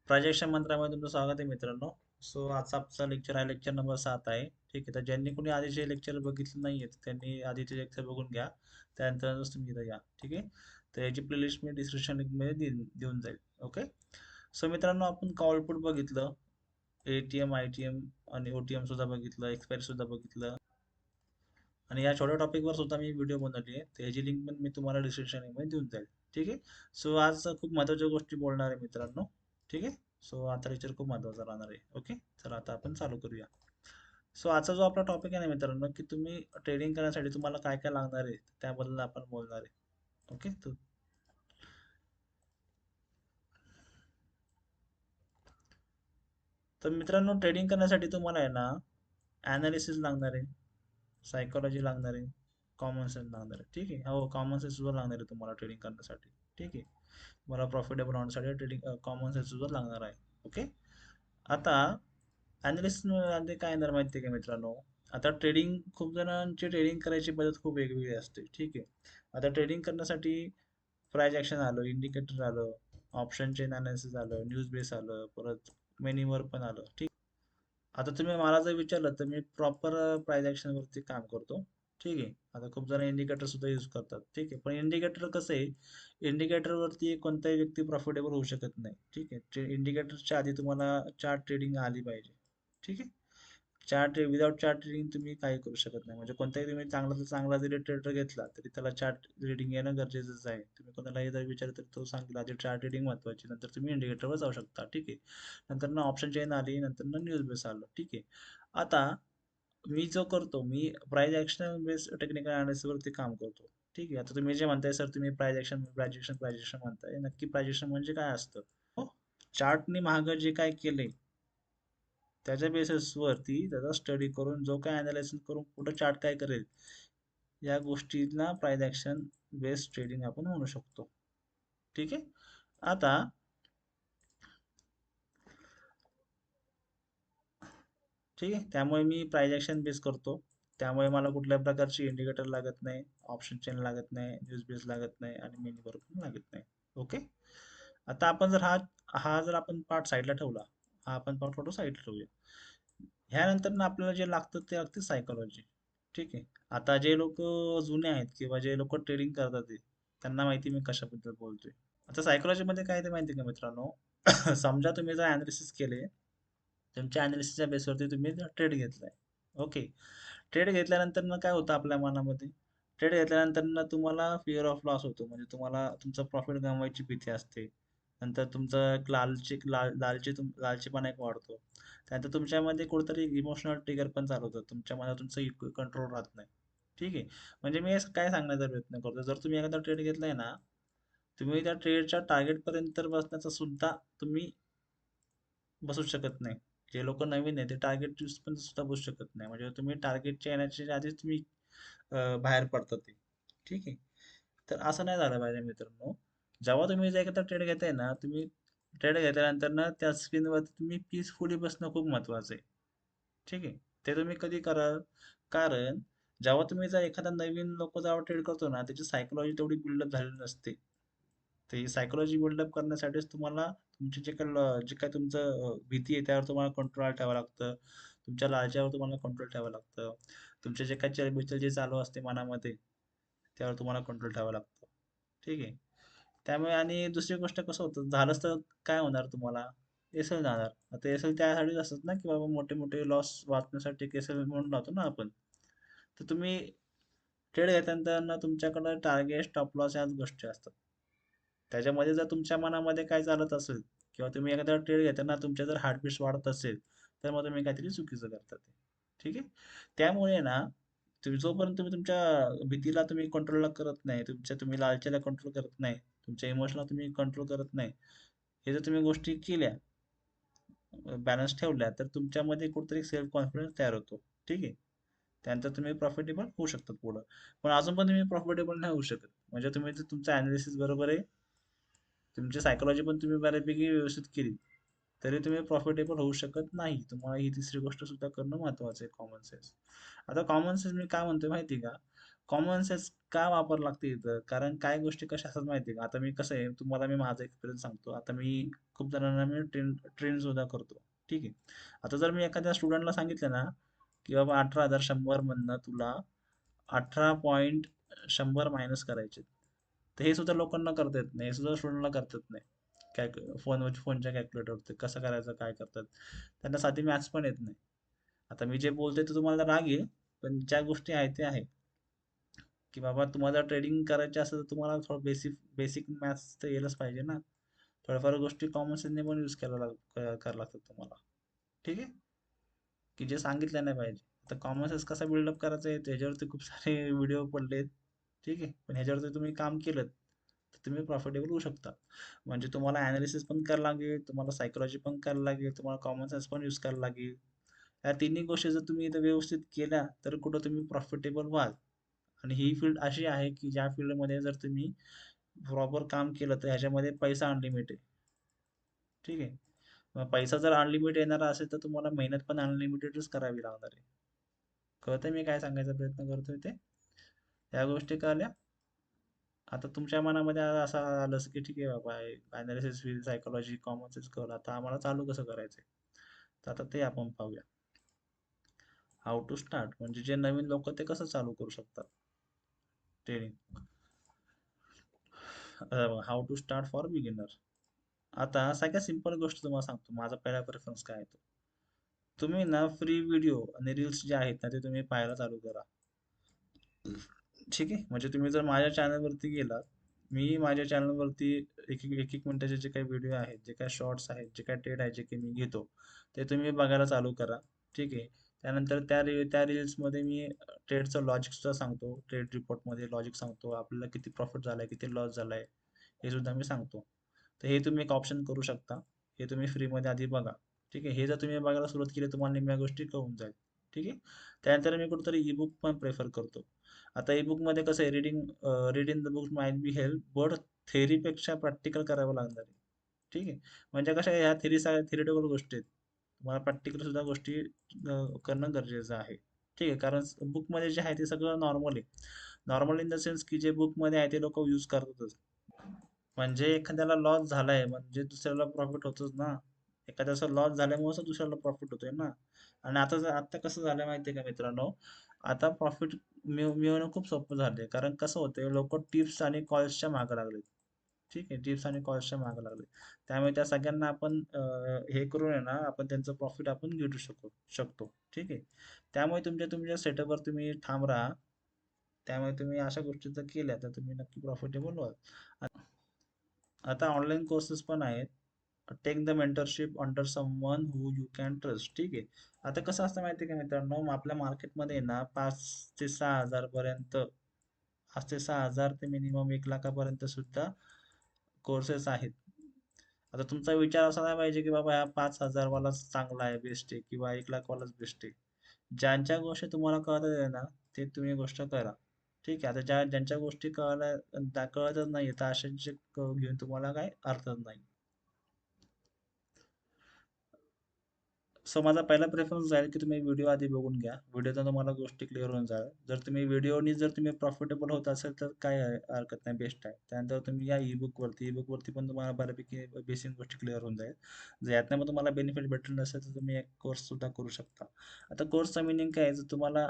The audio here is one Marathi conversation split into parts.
प्राजक्ता मंत्रामध्ये तुमचं स्वागत आहे मित्रांनो. सो आजचा आमचा लेक्चर आहे, लेक्चर नंबर 7 आहे. ठीक आहे, तर ज्यांनी कोणी आधीचे लेक्चर बघितले नाहीये त्यांनी आधीचे लेक्चर बघून घ्या. त्यानंतरच तुम्ही इथं या. ठीक आहे, तर याची प्लेलिस्ट मी डिस्क्रिप्शन लिंकमध्ये देऊन जाईल. ओके. सो मित्रांनो, आपण कॉलपुट बघितलं, एटीएम, आयटीएम आणि ओटीएम सुद्धा बघितलं, एक्सपायरी सुद्धा बघितलं, आणि या छोट्या टॉपिकवर सुद्धा मी व्हिडिओ बनवली आहे. त्याची लिंक पण मी तुम्हाला डिस्क्रिप्शन लिंकमध्ये देऊन जाईल. ठीक आहे. सो आज खूप महत्त्वाच्या गोष्टी बोलणार आहे मित्रांनो. ठीक आहे. सो आता लेक्चर खूप महत्त्वाचा राहणार आहे. ओके. चला आता आपण चालू करूया. सो आजचा जो आपला टॉपिक आहे ना मित्रांनो, की तुम्ही ट्रेडिंग करण्यासाठी तुम्हाला काय काय लागणार आहे त्याबद्दल आपण बोलणार आहे. ओके. तर मित्रांनो, ट्रेडिंग करण्यासाठी तुम्हाला आहे ना ॲनालिसिस लागणार आहे, सायकोलॉजी लागणार आहे, कॉमन सेन्स लागणार आहे. ठीक आहे. हो, कॉमन सेन्स सुद्धा लागणार आहे तुम्हाला ट्रेडिंग करण्यासाठी. ठीक आहे. तुम्हाला प्रॉफिटेबल होण्यासाठी ट्रेडिंग कॉमन सेन्स सुद्धा लागणार आहे. ओके. आता अनालिसिस मध्ये काय येणार माहिती आहे का मित्रांनो? आता ट्रेडिंग, खूप जणांची ट्रेडिंग करायची पद्धत खूप वेगवेगळी असते. ठीक आहे. आता ट्रेडिंग करण्यासाठी प्राइस ॲक्शन आलं, इंडिकेटर आलं, ऑप्शन चेन अनालिसिस आलं, न्यूज बेस आलं, परत मेनीवर पण आलं. ठीक. आता तुम्ही मला जर विचारलं तर मी प्रॉपर प्राइस ॲक्शन वरती काम करतो. ठीक आहे. आता खूप जण इंडिकेटर सुद्धा यूज करतात. ठीक आहे. पण इंडिकेटर कसं आहे, इंडिकेटर वरती कोणताही व्यक्ती प्रॉफिटेबल होऊ शकत नाही. ठीक आहे. इंडिकेटरच्या आधी तुम्हाला चार्ट ट्रेडिंग आली पाहिजे. ठीक आहे. विदाउट चार्ट रीडिंग तुम्ही काही करू शकत नाही. म्हणजे कोणताही तुम्ही चांगला चांगला जरी ट्रेडर घेतला तरी त्याला चार्ट रीडिंग येणं गरजेचंच आहे. तुम्ही कोणालाही जर विचारलं तर तो सांगेल आधी चार्ट रीडिंग महत्वाची, नंतर तुम्ही इंडिकेटरवर जाऊ शकता. ठीक आहे. नंतर ना ऑप्शन चेन आली, नंतर ना न्यूज बेस आलं. ठीक आहे. आता मी जो करतो, मी price action based technical analysis वरती काम करतो. ठीक आहे. आता तुम्ही जे म्हणताय सर, तुम्ही प्राइस ॲक्शन म्हणताय, नक्की प्राइस ॲक्शन म्हणजे काय असतं? चार्टनी मागं जे काय केलंय त्याच्या बेसिसवरती त्याचा स्टडी करून जो काय अनालिसिस करून कुठं चार्ट काय करेल, या गोष्टीला प्राइस ॲक्शन बेस्ड ट्रेडिंग आपण म्हणू शकतो. ठीक आहे. आता ठीक आहे, त्यामुळे मी प्राइस ॲक्शन बेस करतो. त्यामुळे मला कुठल्या प्रकारची इंडिकेटर लागत नाही, ऑप्शन चेन लागत नाही, न्यूज बेस लागत नाही आणि मिनीवर पण लागत नाही. ओके. आता आपण जर हा हा जर आपण पार्ट साईडला ठेवला, हा आपण पार्ट फोटो साईडला ठेवूया. ह्यानंतर ना आपल्याला जे लागतं ते लागते सायकोलॉजी. ठीक आहे. आता जे लोक जुने आहेत किंवा जे लोक ट्रेडिंग करतात त्यांना माहिती मी कशाबद्दल बोलतोय. आता सायकोलॉजी मध्ये काय ते माहिती आहे का मित्रांनो? समजा तुम्ही जर अनालिसिस केले, तुमच्या अनालिसिसच्या बेसवरती तुम्ही ट्रेड घेतलाय. ओके. ट्रेड घेतल्यानंतर ना काय होतं आपल्या मनामध्ये? ट्रेड घेतल्यानंतर ना तुम्हाला फिअर ऑफ लॉस होतो, म्हणजे तुम्हाला तुमचं प्रॉफिट गमवायची भीती असते. नंतर तुमचं एक लालचीपणा एक वाढतो. त्यानंतर तुमच्यामध्ये कुठेतरी इमोशनल ट्रिगर पण चालू होतं. तुमच्या मनात तुमचं कंट्रोल राहत नाही. ठीक आहे. म्हणजे मी असं काय सांगण्याचा प्रयत्न करतो, जर तुम्ही एखादा ट्रेड घेतलाय ना, तुम्ही त्या ट्रेडच्या टार्गेट पर्यंत बसण्याचा सुद्धा तुम्ही बसू शकत नाही. जे लोक नवीन आहे ते टार्गेट पण सुद्धा बसू शकत नाही. म्हणजे तुम्ही टार्गेटच्या येण्याच्या आधीच तुम्ही बाहेर पडतात ते. ठीक आहे. तर असं नाही झालं पाहिजे मित्रांनो. जेव्हा तुम्ही जर एखादा ट्रेड घेताय ना, तुम्ही ट्रेड घेतल्यानंतर ना त्या स्क्रीनवरती तुम्ही पीसफुली बसणं खूप महत्वाचं आहे. ठीक आहे. ते तुम्ही कधी कराल? कारण जेव्हा तुम्ही जर एखादा नवीन लोक जेव्हा ट्रेड करतो ना, त्याची सायकोलॉजी तेवढी बिल्डअप झालेली नसते. ते सायकोलॉजी बिल्डअप करण्यासाठीच तुम्हाला तुमचे जे काही तुमचं भीती आहे त्यावर तुम्हाला कंट्रोल ठेवावं लागतं. तुमच्या लालच्यावर तुम्हाला कंट्रोल ठेवावं लागतं. तुमचे जे काही चलबिचल जे चालू असते मनामध्ये, त्यावर तुम्हाला कंट्रोल ठेवावं लागतं. ठीक आहे. त्यामुळे आणि दुसरी गोष्ट कसं होतं, झालंच तर काय होणार तुम्हाला? एस-एल जाणार. आता एस-एल त्यासाठीच असतात ना, की बाबा मोठे मोठे लॉस वाचण्यासाठी एस-एल म्हणून लावतो ना आपण. तर तुम्ही ट्रेड घेताना ना तुमच्याकडे टार्गेट, स्टॉप लॉस याच गोष्टी असतात. त्याच्यामध्ये जर तुमच्या मनामध्ये काय चालत असेल किंवा तुम्ही एखादा ट्रेड घेताना तुमच्या जर हार्टबीट वाढत असेल, तर मग तुम्ही काहीतरी चुकीचं करतात. ठीक आहे. त्यामुळे ना जोपर्यंत तुम्ही तुमच्या भीतीला तुम्ही कंट्रोल करत नाही, तुम्ही लालचीला कंट्रोल करत नाही, तुमच्या इमोशनला तुम्ही कंट्रोल करत नाही, हे जर तुम्ही गोष्टी केल्या, बॅलन्स ठेवल्या, तर तुमच्यामध्ये कुठेतरी सेल्फ कॉन्फिडन्स तयार होतो. ठीक आहे. त्यानंतर तुम्ही प्रॉफिटेबल होऊ शकतात पुढं. पण अजून पण तुम्ही प्रॉफिटेबल नाही होऊ शकत. म्हणजे तुम्ही जर तुमचं अनालिसिस बरोबर आहे, तुमची सायकॉलॉजी पण तुम्ही बऱ्यापैकी व्यवस्थित केली, तरी तुम्ही प्रॉफिटेबल होऊ शकत नाही. तुम्हाला ही तिसरी गोष्ट सुद्धा करणं महत्वाचं आहे, कॉमन सेन्स. आता कॉमन सेन्स मी काय म्हणतोय माहिती का? कॉमन सेन्स का वापर लागते इथं? कारण काय गोष्टी कशा असतात माहिती आहे का? आता मी कसं आहे, तुम्हाला मी माझा एक्सपिरियन्स सांगतो. आता मी खूप जणांना मी ट्रेन सुद्धा करतो. ठीक आहे. आता जर मी एखाद्या स्टुडंटला सांगितलं ना, की बाबा 18,100 मधनं तुला 18.100 मायनस करायचे. तर हे सुद्धा लोकांना करता येत नाही. हे सुद्धा स्टुडंटला करता येत नाही. फोनच्या कॅल्क्युलेटरवरती कसं करायचं, काय करतात. त्यांना साधी मॅथ्स पण येत नाही. आता मी जे बोलतोय ते तुम्हाला राग येईल, पण ज्या गोष्टी आहेत ते आहे. की बाबा तुम्हाला ट्रेडिंग करायची असेल तर तुम्हाला थोडं बेसिक बेसिक मॅथ्स तर यायलाच पाहिजे ना. थोड्याफार गोष्टी कॉमन सेन्सने पण यूज करायला लागतात तुम्हाला. ठीक आहे? की जे सांगितलं नाही पाहिजे. आता कॉमन सेन्स कसा बिल्डअप करायचा आहे त्याच्यावरती खूप सारे व्हिडिओ पडलेत. ठीक आहे? पण ह्याच्यावरती तुम्ही काम केलं तर तुम्ही प्रॉफिटेबल होऊ शकता. म्हणजे तुम्हाला ॲनालिसिस पण करायला लागेल, तुम्हाला सायकॉलॉजी पण करायला लागेल, तुम्हाला कॉमन सेन्स पण यूज करायला लागेल. या तिन्ही गोष्टी जर तुम्ही इथं व्यवस्थित केल्या तर कुठं तुम्ही प्रॉफिटेबल व्हाल. आणि ही फील्ड अशी आहे की ज्या फील्डमध्ये जर तुम्ही प्रॉपर काम केलं तर ह्याच्यामध्ये पैसा अनलिमिट आहे. ठीक आहे. मग पैसा जर अनलिमिटेड येणारा असेल तर तुम्हाला मेहनत पण अनलिमिटेडच करावी लागणार आहे. कळतंय मी काय सांगायचा प्रयत्न करतोय ते? या गोष्टी कळल्या? आता तुमच्या मनामध्ये असं आलं की ठीक आहे बाबा, analysis field psychology common sense कळलं, आता आम्हाला चालू कसं करायचंय? तर आता ते आपण पाहूया. हाऊ टू स्टार्ट म्हणजे जे नवीन लोक ते कसं चालू करू शकतात training. How to start for beginner. आता सगळ्यात सिंपल गोष्ट तुम्हाला सांगतो, माझा पहिला प्रेफरन्स काय आहे तो. तुम्ही ना फ्री व्हिडिओ आणि रील्स जे आहेत ना ते तुम्ही पाहायला चालू करा. ठीक आहे. म्हणजे तुम्ही जर माझ्या चॅनलवरती गेलात, मी माझ्या चॅनलवरती एक एक मिनिटाचे जे काही व्हिडिओ आहेत, जे काही शॉर्ट्स आहेत, जे काही ट्रेड आहे जे काही मी घेतो ते तुम्ही बघायला चालू करा. ठीक आहे. त्यानंतर त्या रील्समध्ये मी ट्रेडचं लॉजिक सुद्धा सांगतो, ट्रेड रिपोर्टमध्ये लॉजिक सांगतो, आपल्याला किती प्रॉफिट झालाय, किती लॉस झालाय, हे सुद्धा मी सांगतो. तर हे तुम्ही एक ऑप्शन करू शकता. हे तुम्ही फ्रीमध्ये आधी बघा. ठीक आहे. हे जर तुम्ही बघायला सुरुवात केली तुम्हाला निम्म्या गोष्टी कळून जाईल. ठीक आहे. त्यानंतर मी कुठेतरी ईबुक पण प्रेफर करतो. आता ईबुकमध्ये कसं आहे, reading the book might be help but थेअरीपेक्षा प्रॅक्टिकल करावं लागणार आहे. ठीक आहे. म्हणजे कशा ह्या थेरिटिकल गोष्टी आहेत. तुम्हाला प्रॅक्टिकल सुद्धा गोष्टी करणं गरजेचं आहे. ठीक आहे. कारण बुकमध्ये जे आहे ते सगळं नॉर्मल आहे. नॉर्मल इन द सेन्स की जे बुकमध्ये आहे ते लोक यूज करतातच. म्हणजे एखाद्याला लॉस झालाय म्हणजे दुसऱ्याला प्रॉफिट होतच ना. एखाद्याचा लॉस झाल्यामुळे दुसऱ्याला प्रॉफिट होतोय ना. आणि आता कसं झालं माहितीये का मित्रांनो, आता प्रॉफिट मिळवणं खूप सोपं झालंय. कारण कसं होतंय, लोक टिप्स आणि कॉल्सच्या मागे लागलेत. ठीक आहे. टिप्स आणि कॉल्सच्या मागे लागले. त्यामुळे त्या सगळ्यांना आपण हे करून आहे ना, आपण त्यांचं प्रॉफिट आपण घेऊ शकतो. ठीक आहे. त्यामुळे तुमच्या तुमच्या सेटअपवर तुम्ही ठाम राहा. त्यामुळे तुम्ही अशा गोष्टी जर केल्या तर तुम्ही नक्की प्रॉफिटेबल व्हाल. आता ऑनलाईन कोर्सेस पण आहेत. Take the mentorship under someone who you can trust. ठीक आहे. आता कसं असतं माहिती आहे का मित्रांनो, आपल्या मार्केटमध्ये ना 5 ते 6 हजार पर्यंत, 5 ते 6 हजार ते मिनिमम 1 लाखापर्यंत सुद्धा कोर्सेस आहेत. आता तुमचा विचार असा नाही पाहिजे की बाबा हा 5,000 वालाच चांगला आहे, बेस्ट आहे, किंवा 1 लाख वालाच बेस्ट आहे. ज्यांच्या गोष्टी तुम्हाला कळत आहे ना ते तुम्ही गोष्ट करा. ठीक आहे. आता ज्यांच्या गोष्टी कळतच नाही तर अशांचे घेऊन तुम्हाला काय अर्थच नाही. सो माझा पहिला प्रेफरन्स जाईल की तुम्ही व्हिडिओ आधी बघून घ्या. व्हिडिओतून तुम्हाला गोष्टी क्लिअर होऊन जाईल. जर तुम्ही व्हिडिओनी जर तुम्ही प्रॉफिटेबल होत असेल तर काय हरकत नाही, बेस्ट आहे. त्यानंतर तुम्ही या ई बुकवरती पण तुम्हाला बऱ्यापैकी बेसिक गोष्टी क्लिअर होऊन जाईल. जर यातनं मग तुम्हाला बेनिफिट भेटलं नसेल तर तुम्ही एक कोर्स सुद्धा करू शकता. आता कोर्सचा मिनिंग काय आहे, जर तुम्हाला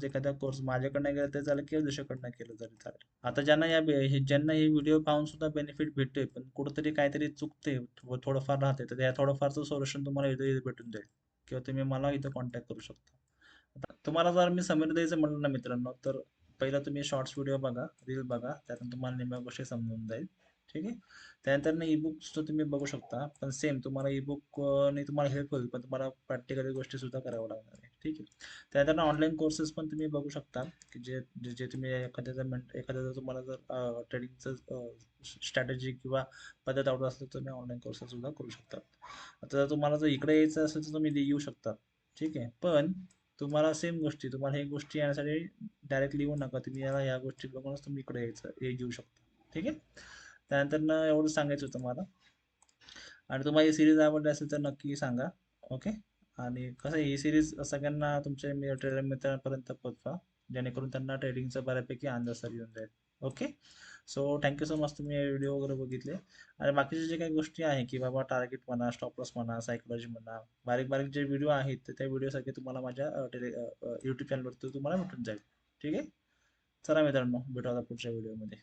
एखादा कोर्स माझ्याकडनं केला तरी चालेल किंवा दुसऱ्याकडनं केलं तरी चालेल. आता ज्यांना हे व्हिडिओ पाहून सुद्धा बेनिफिट भेटते पण कुठंतरी काहीतरी चुकते व थोडंफार राहते, तर त्या थोडंफारचं सोल्युशन तुम्हाला इथे भेटून जाईल, किंवा तुम्ही मला इथं कॉन्टॅक्ट करू शकता. तुम्हाला जर मी समरी द्यायचं म्हणलं ना मित्रांनो, तर पहिला तुम्ही शॉर्ट्स व्हिडिओ बघा, रील बघा, त्यातून तुम्हाला निम्म्या गोष्टी समजून जाईल. ठीक आहे. त्यानंतर ना ईबुक सुद्धा तुम्ही बघू शकता, पण सेम तुम्हाला ईबुक ने तुम्हाला हेल्प होईल, पण तुम्हाला प्रॅक्टिकली गोष्टी सुद्धा कराव्या लागणार आहे. ठीक आहे. त्यानंतर ऑनलाईन कोर्सेस पण तुम्ही बघू शकता, की जे जे जे तुम्ही एखाद्याचा तुम्हाला जर ट्रेडिंगचं स्ट्रॅटेजी किंवा पद्धत आवडत असेल तर तुम्ही ऑनलाईन कोर्सेस सुद्धा करू शकता. आता जर तुम्हाला जर इकडे यायचं असेल तर तुम्ही येऊ शकता. ठीक आहे. पण तुम्हाला सेम गोष्टी, तुम्हाला हे गोष्टी येण्यासाठी डायरेक्टली येऊ नका. तुम्ही याला या गोष्टी बघूनच तुम्ही इकडे येऊ शकता. ठीक आहे. त्यानंतर ना एवढं सांगायचं होतं मला. आणि तुम्हाला ही सिरीज आवडली असेल तर नक्की सांगा. ओके. आणि कसं ही सिरीज सगळ्यांना तुमच्या ट्रेडर मित्रांपर्यंत पोहोचवा. जेणेकरून त्यांना ट्रेडिंगचा बऱ्यापैकी अंदाज तरी येऊन जाईल. Okay. So thank you so much, तुम्ही व्हिडिओ वगैरे बघितले. आणि बाकीचे जे काही गोष्टी आहे की बाबा टार्गेट म्हणा, स्टॉप लॉस म्हणा, सायकोलॉजी म्हणा, बारीक बारीक जे व्हिडिओ आहेत तर त्या व्हिडिओ सगळे तुम्हाला माझ्या यूट्यूब चॅनलवरती तुम्हाला भेटून जाईल. ठीक आहे. चला मित्रांनो, भेटू आता पुढच्या व्हिडिओमध्ये.